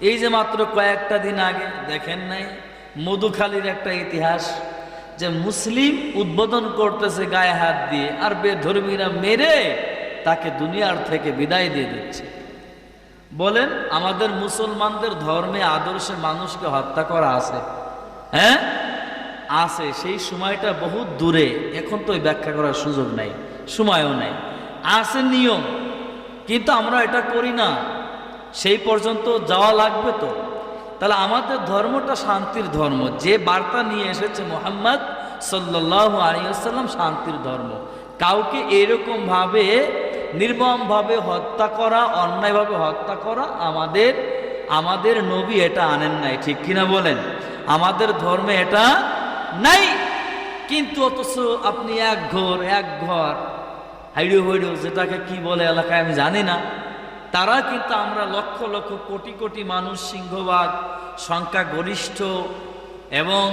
এই যে মাত্র কয়েকটা দিন আগে দেখেন নাই মধুখালীর একটা ইতিহাস, যে মুসলিম উদ্বোধন করতেছে গায়ে হাত দিয়ে, আর বেধর্মীরা মেরে তাকে দুনিয়ার থেকে বিদায় দিয়ে দিচ্ছে। বলেন, আমাদের মুসলমানদের ধর্মে আদর্শে মানুষকে হত্যা করা আছে? হ্যাঁ আছে। সেই সময়টা বহুত দূরে, এখন তো ব্যাখ্যা করার সুযোগ নাই, সময়ও নাই। আছে নিয়ম, কিন্তু আমরা এটা করি না। সেই পর্যন্ত যাওয়া লাগবে তো। তাহলে আমাদের ধর্মটা শান্তির ধর্ম, যে বার্তা নিয়ে এসেছে মুহাম্মদ সাল্লাল্লাহু আলাইহি ওয়াসাল্লাম, শান্তির ধর্ম। কাউকে এরকম ভাবে নির্মমভাবে হত্যা করা, অন্যায়ভাবে হত্যা করা আমাদের নবী এটা আনেন নাই, ঠিক কিনা বলেন? আমাদের ধর্মে এটা নাই। কিন্তু অথচ আপনি এক ঘর হাইডো হাইডো, যেটাকে কি বলে এলাকায় আমি জানি না, তারা কিন্তু আমরা লক্ষ লক্ষ কোটি কোটি মানুষ, সিংহভাগ সংখ্যাগরিষ্ঠ এবং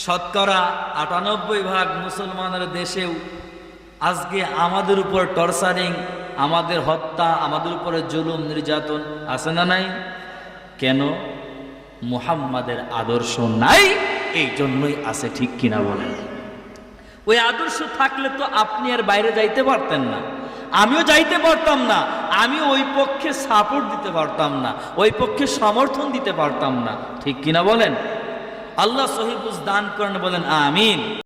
শতকরা ৯৮% মুসলমানের দেশেও আজকে আমাদের উপর টর্চারিং, আমাদের হত্যা, আমাদের উপরে জুলুম নির্যাতন আছে না নাই? কেন? মুহাম্মাদের আদর্শ নাই, এই জন্যই আছে, ঠিক কিনা বলেন? ওই আদর্শ থাকলে তো আপনি আর বাইরে যাইতে পারতেন না, আমিও যাইতে পারতাম না, আমি ওই পক্ষে সাপোর্ট দিতে পারতাম না, ওই পক্ষে সমর্থন দিতে পারতাম না, ঠিক কিনা বলেন? আল্লাহ সহিহ বুঝ দান করেন, বলেন আমিন।